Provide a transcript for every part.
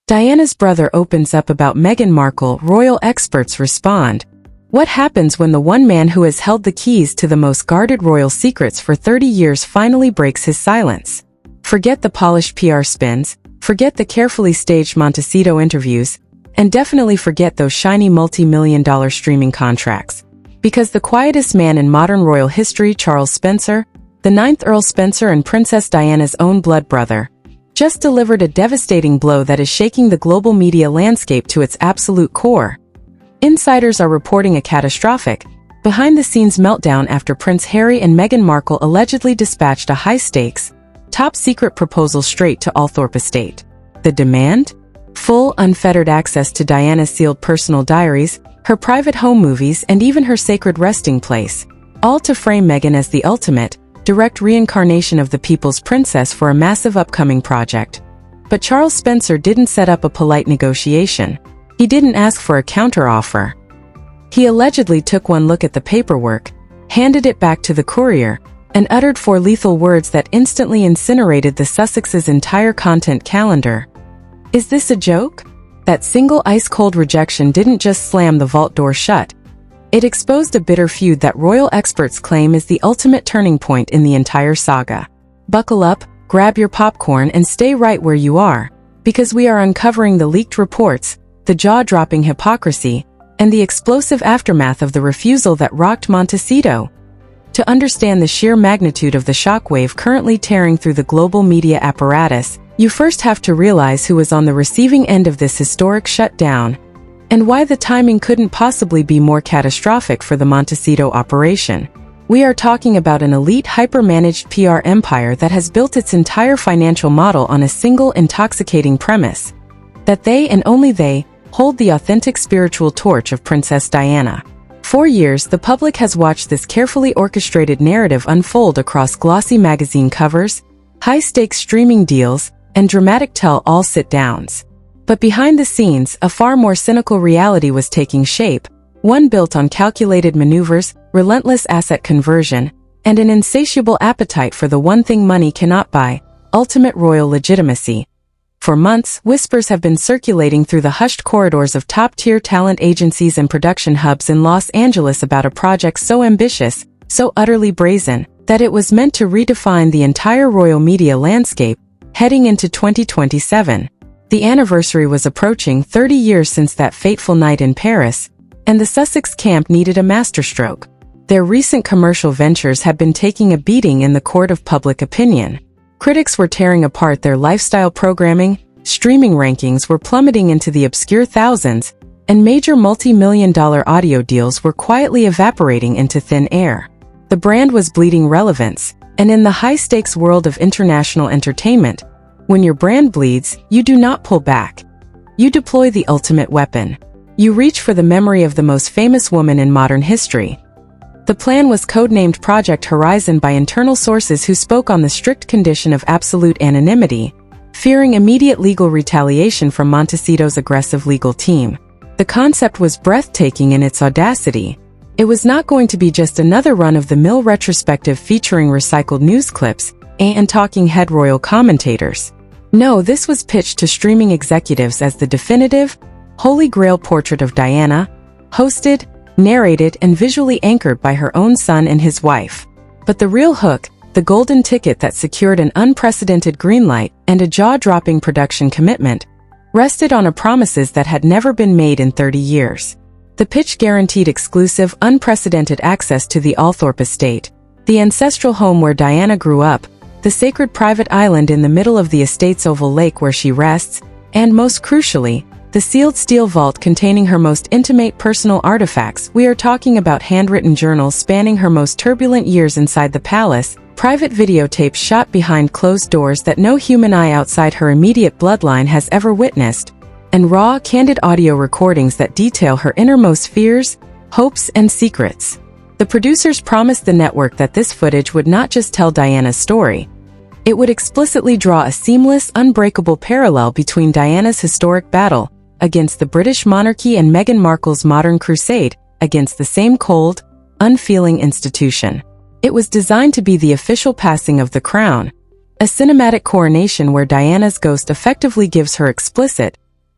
Diana's brother opens up about Meghan Markle. Royal experts respond. What happens when the one man who has held the keys to the most guarded royal secrets for 30 years finally breaks his silence? Forget the polished PR spins, forget the carefully staged Montecito interviews, and definitely forget those shiny multi-million-dollar streaming contracts. Because the quietest man in modern royal history, Charles Spencer, the 9th Earl Spencer and Princess Diana's own blood brother, just delivered a devastating blow that is shaking the global media landscape to its absolute core. Insiders are reporting a catastrophic, behind-the-scenes meltdown after Prince Harry and Meghan Markle allegedly dispatched a high-stakes, top-secret proposal straight to Althorp estate. The demand? Full, unfettered access to Diana's sealed personal diaries, her private home movies, and even her sacred resting place, all to frame Meghan as the ultimate, direct reincarnation of the people's princess for a massive upcoming project. But Charles Spencer didn't set up a polite negotiation. He didn't ask for a counteroffer. He allegedly took one look at the paperwork, handed it back to the courier, and uttered 4 lethal words that instantly incinerated the Sussex's entire content calendar. Is this a joke? That single ice-cold rejection didn't just slam the vault door shut. It exposed a bitter feud that royal experts claim is the ultimate turning point in the entire saga. Buckle up, grab your popcorn, and stay right where you are, because we are uncovering the leaked reports, the jaw-dropping hypocrisy, and the explosive aftermath of the refusal that rocked Montecito. To understand the sheer magnitude of the shockwave currently tearing through the global media apparatus, you first have to realize who is on the receiving end of this historic shutdown, and why the timing couldn't possibly be more catastrophic for the Montecito operation. We are talking about an elite hyper-managed PR empire that has built its entire financial model on a single intoxicating premise: that they and only they hold the authentic spiritual torch of Princess Diana. For years, the public has watched this carefully orchestrated narrative unfold across glossy magazine covers, high-stakes streaming deals, and dramatic tell-all sit-downs. But behind the scenes, a far more cynical reality was taking shape, one built on calculated maneuvers, relentless asset conversion, and an insatiable appetite for the one thing money cannot buy: ultimate royal legitimacy. For months, whispers have been circulating through the hushed corridors of top-tier talent agencies and production hubs in Los Angeles about a project so ambitious, so utterly brazen, that it was meant to redefine the entire royal media landscape, heading into 2027. The anniversary was approaching, 30 years since that fateful night in Paris, and the Sussex camp needed a masterstroke. Their recent commercial ventures had been taking a beating in the court of public opinion. Critics were tearing apart their lifestyle programming, streaming rankings were plummeting into the obscure thousands, and major multi-million-dollar audio deals were quietly evaporating into thin air. The brand was bleeding relevance, and in the high-stakes world of international entertainment, when your brand bleeds, you do not pull back. You deploy the ultimate weapon. You reach for the memory of the most famous woman in modern history. The plan was codenamed Project Horizon by internal sources who spoke on the strict condition of absolute anonymity, fearing immediate legal retaliation from Montecito's aggressive legal team. The concept was breathtaking in its audacity. It was not going to be just another run-of-the-mill retrospective featuring recycled news clips and talking head royal commentators. No, this was pitched to streaming executives as the definitive, holy grail portrait of Diana, hosted, narrated, and visually anchored by her own son and his wife. But the real hook, the golden ticket that secured an unprecedented greenlight and a jaw-dropping production commitment, rested on a promises that had never been made in 30 years. The pitch guaranteed exclusive, unprecedented access to the Althorp estate, the ancestral home where Diana grew up, the sacred private island in the middle of the estate's oval lake where she rests, and most crucially, the sealed steel vault containing her most intimate personal artifacts. We are talking about handwritten journals spanning her most turbulent years inside the palace, private videotapes shot behind closed doors that no human eye outside her immediate bloodline has ever witnessed, and raw, candid audio recordings that detail her innermost fears, hopes, and secrets. The producers promised the network that this footage would not just tell Diana's story. It would explicitly draw a seamless, unbreakable parallel between Diana's historic battle against the British monarchy and Meghan Markle's modern crusade against the same cold, unfeeling institution. It was designed to be the official passing of the crown, a cinematic coronation where Diana's ghost effectively gives her explicit,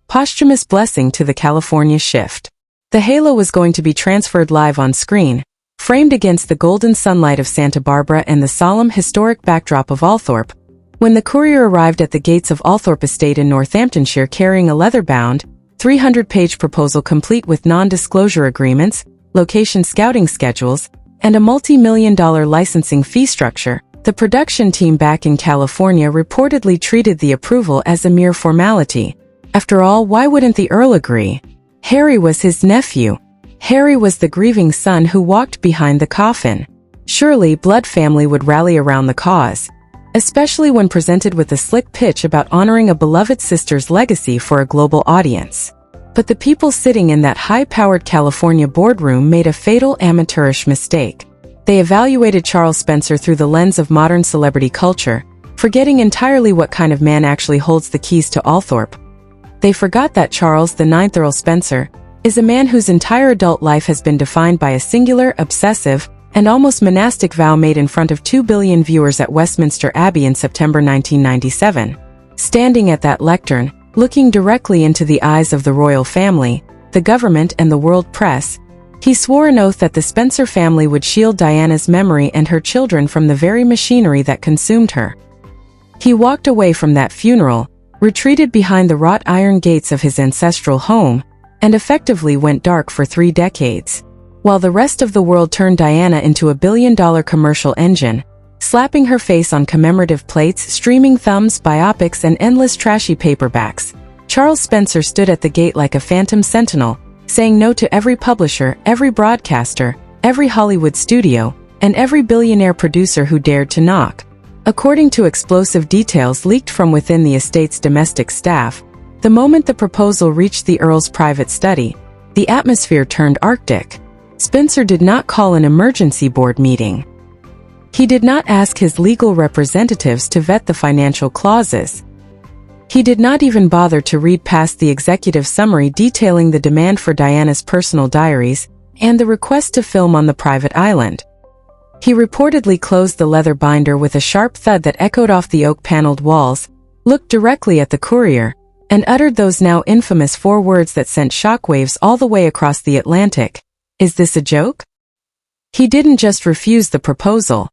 posthumous blessing to the California shift. The halo was going to be transferred live on screen, framed against the golden sunlight of Santa Barbara and the solemn historic backdrop of Althorp, when the courier arrived at the gates of Althorp Estate in Northamptonshire carrying a leather-bound, 300-page proposal complete with non-disclosure agreements, location scouting schedules, and a multi-million-dollar licensing fee structure. The production team back in California reportedly treated the approval as a mere formality. After all, why wouldn't the Earl agree? Harry was his nephew. Harry was the grieving son who walked behind the coffin. Surely, blood family would rally around the cause, especially when presented with a slick pitch about honoring a beloved sister's legacy for a global audience. But the people sitting in that high-powered California boardroom made a fatal amateurish mistake. They evaluated Charles Spencer through the lens of modern celebrity culture, forgetting entirely what kind of man actually holds the keys to Althorp. They forgot that Charles IX Earl Spencer is a man whose entire adult life has been defined by a singular, obsessive, and almost monastic vow made in front of 2 billion viewers at Westminster Abbey in September 1997. Standing at that lectern, looking directly into the eyes of the royal family, the government and the world press, he swore an oath that the Spencer family would shield Diana's memory and her children from the very machinery that consumed her. He walked away from that funeral, retreated behind the wrought iron gates of his ancestral home, and effectively went dark for 3 decades. While the rest of the world turned Diana into a billion-dollar commercial engine, slapping her face on commemorative plates, streaming thumbs, biopics, and endless trashy paperbacks, Charles Spencer stood at the gate like a phantom sentinel, saying no to every publisher, every broadcaster, every Hollywood studio, and every billionaire producer who dared to knock. According to explosive details leaked from within the estate's domestic staff, the moment the proposal reached the Earl's private study, the atmosphere turned Arctic. Spencer did not call an emergency board meeting. He did not ask his legal representatives to vet the financial clauses. He did not even bother to read past the executive summary detailing the demand for Diana's personal diaries and the request to film on the private island. He reportedly closed the leather binder with a sharp thud that echoed off the oak-paneled walls, looked directly at the courier, and uttered those now infamous 4 words that sent shockwaves all the way across the Atlantic. Is this a joke? He didn't just refuse the proposal.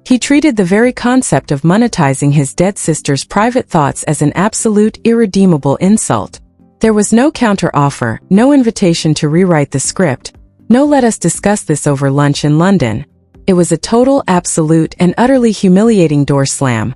He treated the very concept of monetizing his dead sister's private thoughts as an absolute, irredeemable insult. There was no counter-offer, no invitation to rewrite the script, no let us discuss this over lunch in London. It was a total, absolute, and utterly humiliating door slam.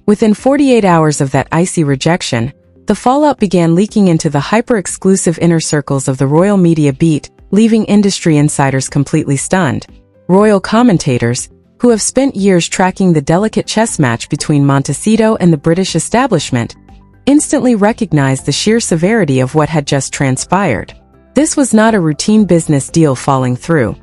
Within 48 hours of that icy rejection, the fallout began leaking into the hyper-exclusive inner circles of the royal media beat, leaving industry insiders completely stunned. Royal commentators, who have spent years tracking the delicate chess match between Montecito and the British establishment, instantly recognized the sheer severity of what had just transpired. This was not a routine business deal falling through.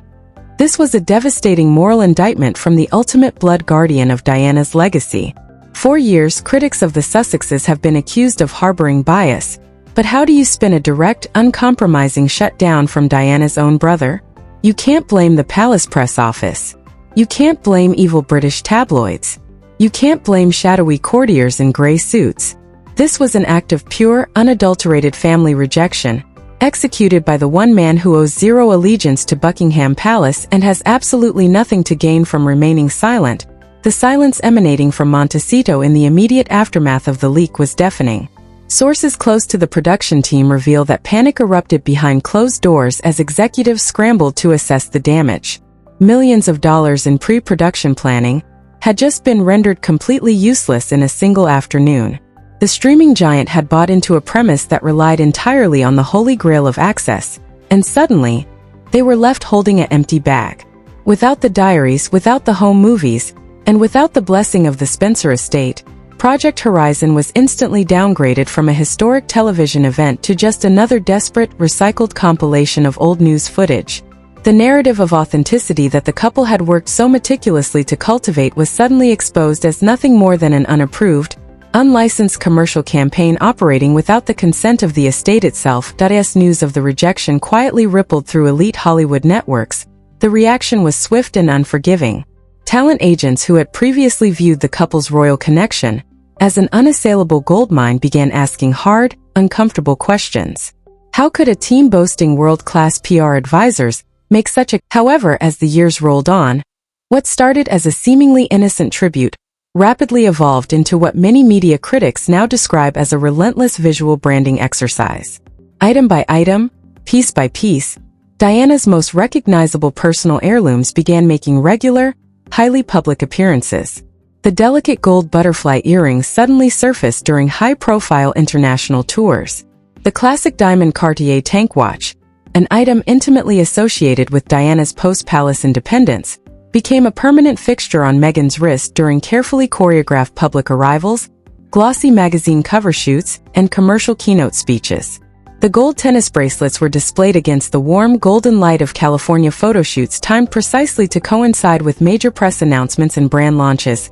This was a devastating moral indictment from the ultimate blood guardian of Diana's legacy. For years, critics of the Sussexes have been accused of harboring bias. But how do you spin a direct, uncompromising shutdown from Diana's own brother? You can't blame the palace press office. You can't blame evil British tabloids. You can't blame shadowy courtiers in gray suits. This was an act of pure, unadulterated family rejection, executed by the one man who owes zero allegiance to Buckingham Palace and has absolutely nothing to gain from remaining silent. The silence emanating from Montecito in the immediate aftermath of the leak was deafening. Sources close to the production team reveal that panic erupted behind closed doors as executives scrambled to assess the damage. Millions of dollars in pre-production planning had just been rendered completely useless in a single afternoon. The streaming giant had bought into a premise that relied entirely on the holy grail of access, and suddenly, they were left holding an empty bag. Without the diaries, without the home movies, and without the blessing of the Spencer estate, Project Horizon was instantly downgraded from a historic television event to just another desperate, recycled compilation of old news footage. The narrative of authenticity that the couple had worked so meticulously to cultivate was suddenly exposed as nothing more than an unapproved, unlicensed commercial campaign operating without the consent of the estate itself. As news of the rejection quietly rippled through elite Hollywood networks, the reaction was swift and unforgiving. Talent agents who had previously viewed the couple's royal connection as an unassailable goldmine began asking hard, uncomfortable questions. How could a team boasting world-class PR advisors make such a... However, as the years rolled on, what started as a seemingly innocent tribute rapidly evolved into what many media critics now describe as a relentless visual branding exercise. Item by item, piece by piece, Diana's most recognizable personal heirlooms began making regular, highly public appearances. The delicate gold butterfly earrings suddenly surfaced during high-profile international tours. The classic diamond Cartier tank watch, an item intimately associated with Diana's post-palace independence, became a permanent fixture on Meghan's wrist during carefully choreographed public arrivals, glossy magazine cover shoots, and commercial keynote speeches. The gold tennis bracelets were displayed against the warm golden light of California photo shoots timed precisely to coincide with major press announcements and brand launches.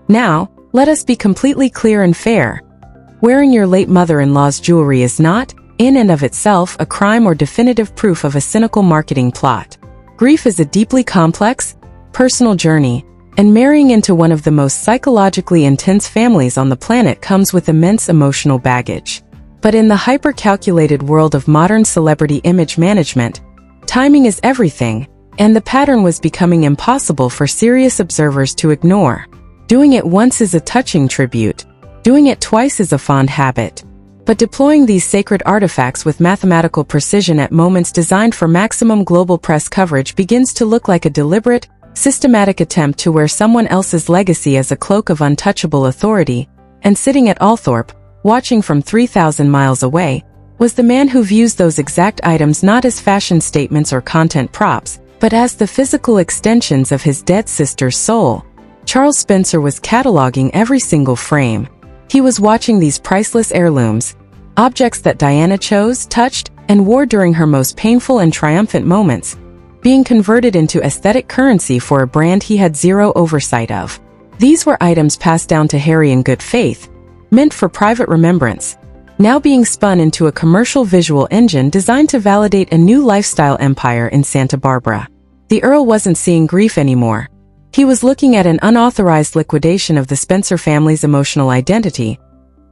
Now, let us be completely clear and fair. Wearing your late mother-in-law's jewelry is not, in and of itself, a crime or definitive proof of a cynical marketing plot. Grief is a deeply complex, personal journey, and marrying into one of the most psychologically intense families on the planet comes with immense emotional baggage. But in the hyper-calculated world of modern celebrity image management, timing is everything, and the pattern was becoming impossible for serious observers to ignore. Doing it once is a touching tribute. Doing it twice is a fond habit. But deploying these sacred artifacts with mathematical precision at moments designed for maximum global press coverage begins to look like a deliberate, systematic attempt to wear someone else's legacy as a cloak of untouchable authority. And sitting at Althorp, watching from 3,000 miles away, was the man who views those exact items not as fashion statements or content props, but as the physical extensions of his dead sister's soul. Charles Spencer was cataloging every single frame. He was watching these priceless heirlooms, objects that Diana chose, touched, and wore during her most painful and triumphant moments, being converted into aesthetic currency for a brand he had zero oversight of. These were items passed down to Harry in good faith, meant for private remembrance, now being spun into a commercial visual engine designed to validate a new lifestyle empire in Santa Barbara. The Earl wasn't seeing grief anymore. He was looking at an unauthorized liquidation of the Spencer family's emotional identity.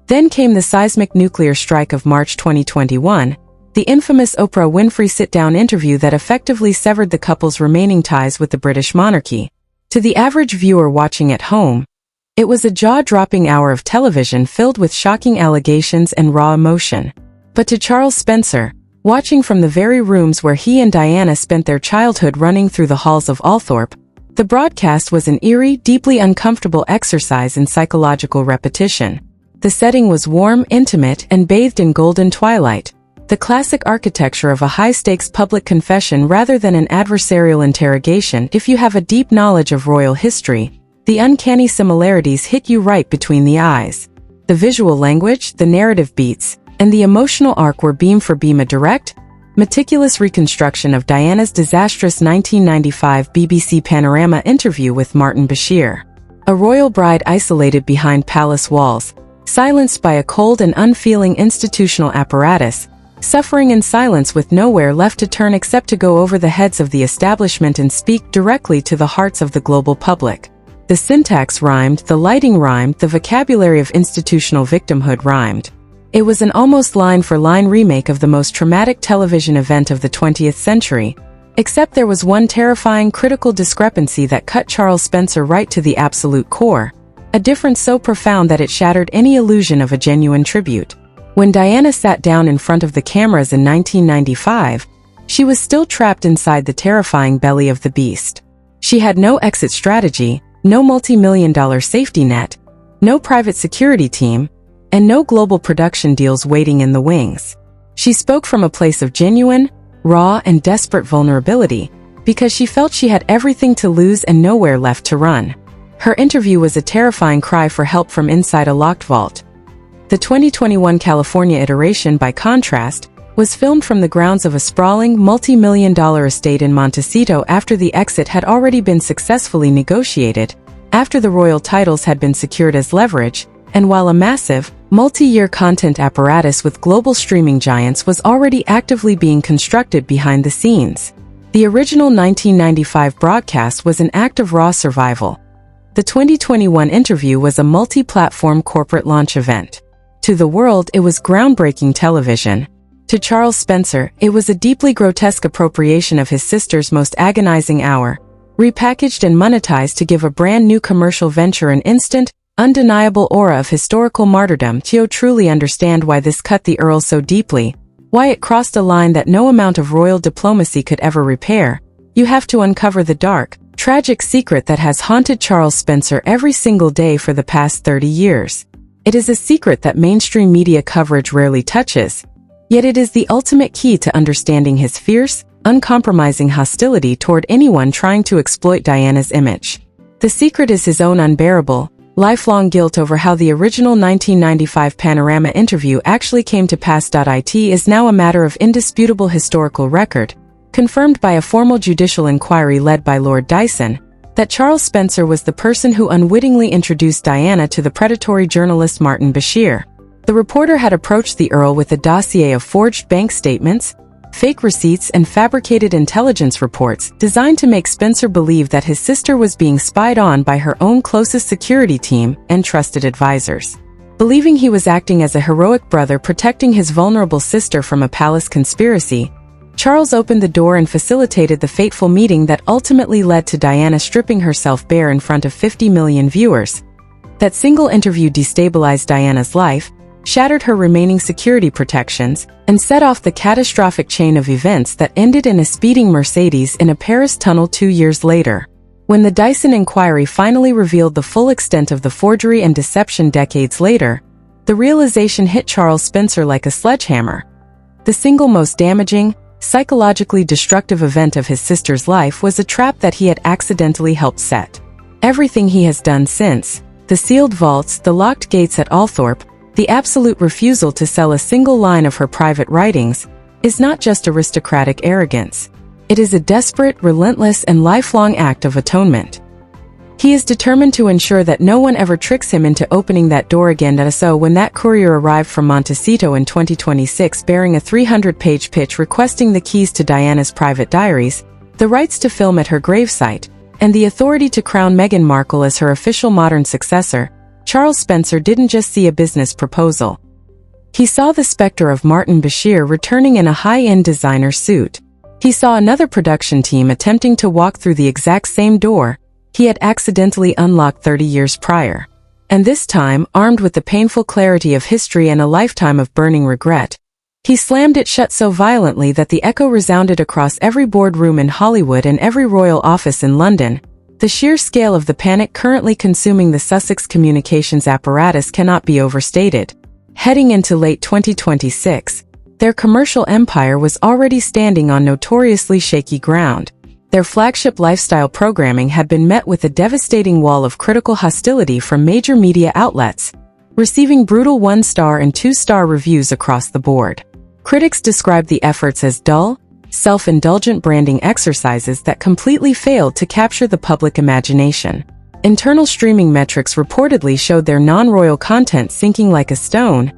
Then came the seismic nuclear strike of March 2021, the infamous Oprah Winfrey sit-down interview that effectively severed the couple's remaining ties with the British monarchy. To the average viewer watching at home, it was a jaw-dropping hour of television filled with shocking allegations and raw emotion. But to Charles Spencer, watching from the very rooms where he and Diana spent their childhood running through the halls of Althorp, the broadcast was an eerie, deeply uncomfortable exercise in psychological repetition. The setting was warm, intimate, and bathed in golden twilight, the classic architecture of a high-stakes public confession rather than an adversarial interrogation. If you have a deep knowledge of royal history, the uncanny similarities hit you right between the eyes. The visual language, the narrative beats, and the emotional arc were beam for beam a direct, meticulous reconstruction of Diana's disastrous 1995 BBC Panorama interview with Martin Bashir. A royal bride isolated behind palace walls, silenced by a cold and unfeeling institutional apparatus, suffering in silence with nowhere left to turn except to go over the heads of the establishment and speak directly to the hearts of the global public. The syntax rhymed, the lighting rhymed, the vocabulary of institutional victimhood rhymed. It was an almost line-for-line remake of the most traumatic television event of the 20th century, except there was one terrifying critical discrepancy that cut Charles Spencer right to the absolute core, a difference so profound that it shattered any illusion of a genuine tribute. When Diana sat down in front of the cameras in 1995, she was still trapped inside the terrifying belly of the beast. She had no exit strategy, no multi-million-dollar safety net, no private security team, and no global production deals waiting in the wings. She spoke from a place of genuine, raw, and desperate vulnerability, because she felt she had everything to lose and nowhere left to run. Her interview was a terrifying cry for help from inside a locked vault. The 2021 California iteration, by contrast, was filmed from the grounds of a sprawling, multi-million-dollar estate in Montecito after the exit had already been successfully negotiated, after the royal titles had been secured as leverage, and while a massive, multi-year content apparatus with global streaming giants was already actively being constructed behind the scenes. The original 1995 broadcast was an act of raw survival. The 2021 interview was a multi-platform corporate launch event. To the world, it was groundbreaking television. To Charles Spencer, it was a deeply grotesque appropriation of his sister's most agonizing hour, repackaged and monetized to give a brand new commercial venture an instant, undeniable aura of historical martyrdom. To truly understand why this cut the Earl so deeply, why it crossed a line that no amount of royal diplomacy could ever repair, you have to uncover the dark, tragic secret that has haunted Charles Spencer every single day for the past 30 years. It is a secret that mainstream media coverage rarely touches, yet it is the ultimate key to understanding his fierce, uncompromising hostility toward anyone trying to exploit Diana's image. The secret is his own unbearable, lifelong guilt over how the original 1995 Panorama interview actually came to pass. It is now a matter of indisputable historical record, confirmed by a formal judicial inquiry led by Lord Dyson, that Charles Spencer was the person who unwittingly introduced Diana to the predatory journalist Martin Bashir. The reporter had approached the Earl with a dossier of forged bank statements, fake receipts, and fabricated intelligence reports designed to make Spencer believe that his sister was being spied on by her own closest security team and trusted advisors. Believing he was acting as a heroic brother protecting his vulnerable sister from a palace conspiracy, Charles opened the door and facilitated the fateful meeting that ultimately led to Diana stripping herself bare in front of 50 million viewers. That single interview destabilized Diana's life, shattered her remaining security protections, and set off the catastrophic chain of events that ended in a speeding Mercedes in a Paris tunnel 2 years later. When the Dyson inquiry finally revealed the full extent of the forgery and deception decades later, the realization hit Charles Spencer like a sledgehammer. The single most damaging, psychologically destructive event of his sister's life was a trap that he had accidentally helped set. Everything he has done since, the sealed vaults, the locked gates at Althorp, the absolute refusal to sell a single line of her private writings, is not just aristocratic arrogance. It is a desperate, relentless, and lifelong act of atonement. He is determined to ensure that no one ever tricks him into opening that door again. So when that courier arrived from Montecito in 2026 bearing a 300-page pitch requesting the keys to Diana's private diaries, the rights to film at her gravesite, and the authority to crown Meghan Markle as her official modern successor, Charles Spencer didn't just see a business proposal. He saw the specter of Martin Bashir returning in a high-end designer suit. He saw another production team attempting to walk through the exact same door he had accidentally unlocked 30 years prior. And this time, armed with the painful clarity of history and a lifetime of burning regret, he slammed it shut so violently that the echo resounded across every boardroom in Hollywood and every royal office in London. The sheer scale of the panic currently consuming the Sussex communications apparatus cannot be overstated. Heading into late 2026, their commercial empire was already standing on notoriously shaky ground. Their flagship lifestyle programming had been met with a devastating wall of critical hostility from major media outlets, receiving brutal 1-star and 2-star reviews across the board. Critics described the efforts as dull, self-indulgent branding exercises that completely failed to capture the public imagination. Internal streaming metrics reportedly showed their non-royal content sinking like a stone,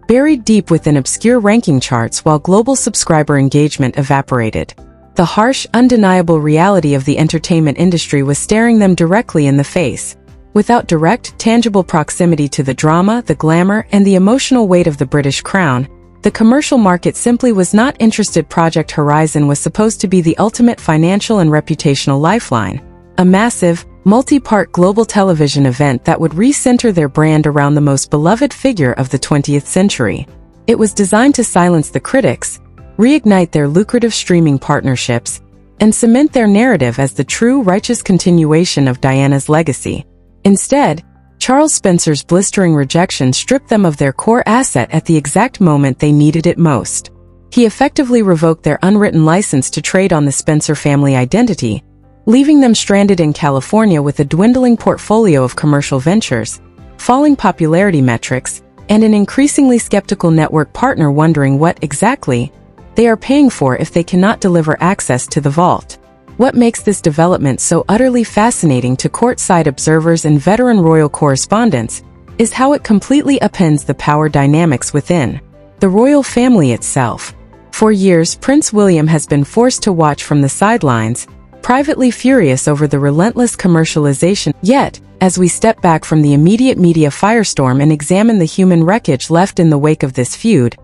buried deep within obscure ranking charts while global subscriber engagement evaporated. The harsh, undeniable reality of the entertainment industry was staring them directly in the face. Without direct, tangible proximity to the drama, the glamour, and the emotional weight of the British crown, the commercial market simply was not interested. Project Horizon was supposed to be the ultimate financial and reputational lifeline, a massive, multi-part global television event that would recenter their brand around the most beloved figure of the 20th century. It was designed to silence the critics, reignite their lucrative streaming partnerships, and cement their narrative as the true righteous continuation of Diana's legacy. Instead, Charles Spencer's blistering rejection stripped them of their core asset at the exact moment they needed it most. He effectively revoked their unwritten license to trade on the Spencer family identity, leaving them stranded in California with a dwindling portfolio of commercial ventures, falling popularity metrics, and an increasingly skeptical network partner wondering what exactly they are paying for if they cannot deliver access to the vault. What makes this development so utterly fascinating to courtside observers and veteran royal correspondents is how it completely upends the power dynamics within the royal family itself. For years, Prince William has been forced to watch from the sidelines, privately furious over the relentless commercialization. Yet, As we step back from the immediate media firestorm and examine the human wreckage left in the wake of this feud,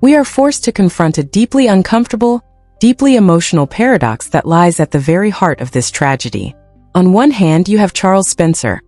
we are forced to confront a deeply uncomfortable, deeply emotional paradox that lies at the very heart of this tragedy. On one hand, you have Charles Spencer,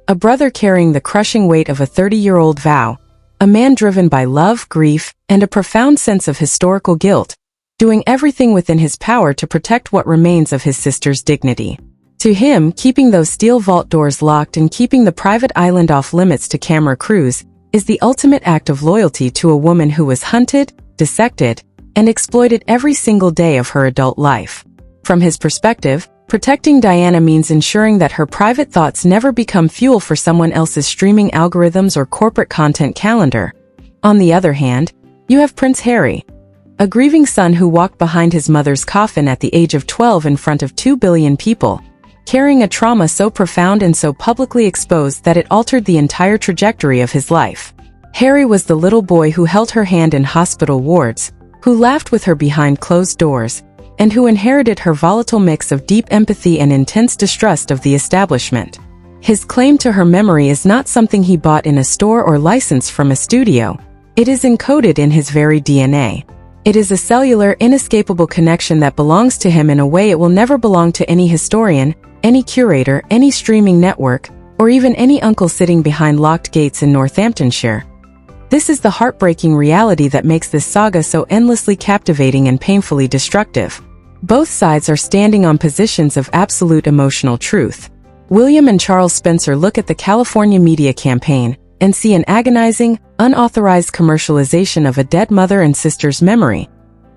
a brother carrying the crushing weight of a 30-year-old vow, a man driven by love, grief, and a profound sense of historical guilt, doing everything within his power to protect what remains of his sister's dignity. To him, keeping those steel vault doors locked and keeping the private island off limits to camera crews is the ultimate act of loyalty to a woman who was hunted, dissected, and exploited every single day of her adult life. From his perspective, protecting Diana means ensuring that her private thoughts never become fuel for someone else's streaming algorithms or corporate content calendar. On the other hand, you have Prince Harry, a grieving son who walked behind his mother's coffin at the age of 12 in front of 2 billion people, carrying a trauma so profound and so publicly exposed that it altered the entire trajectory of his life. Harry was the little boy who held her hand in hospital wards, who laughed with her behind closed doors, and who inherited her volatile mix of deep empathy and intense distrust of the establishment. His claim to her memory is not something he bought in a store or licensed from a studio. It is encoded in his very DNA. It is a cellular, inescapable connection that belongs to him in a way it will never belong to any historian, any curator, any streaming network, or even any uncle sitting behind locked gates in Northamptonshire. This is the heartbreaking reality that makes this saga so endlessly captivating and painfully destructive. Both sides are standing on positions of absolute emotional truth. William and Charles Spencer look at the California media campaign and see an agonizing, unauthorized commercialization of a dead mother and sister's memory,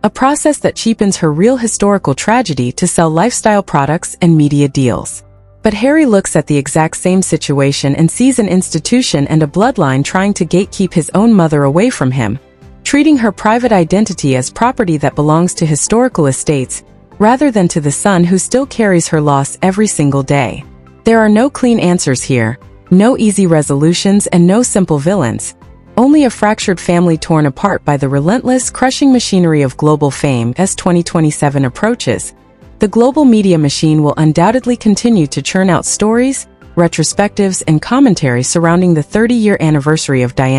a process that cheapens her real historical tragedy to sell lifestyle products and media deals. But Harry looks at the exact same situation and sees an institution and a bloodline trying to gatekeep his own mother away from him, treating her private identity as property that belongs to historical estates, rather than to the son who still carries her loss every single day. There are no clean answers here, no easy resolutions and no simple villains, only a fractured family torn apart by the relentless, crushing machinery of global fame. As 2027 approaches, the global media machine will undoubtedly continue to churn out stories, retrospectives, and commentary surrounding the 30-year anniversary of Diana.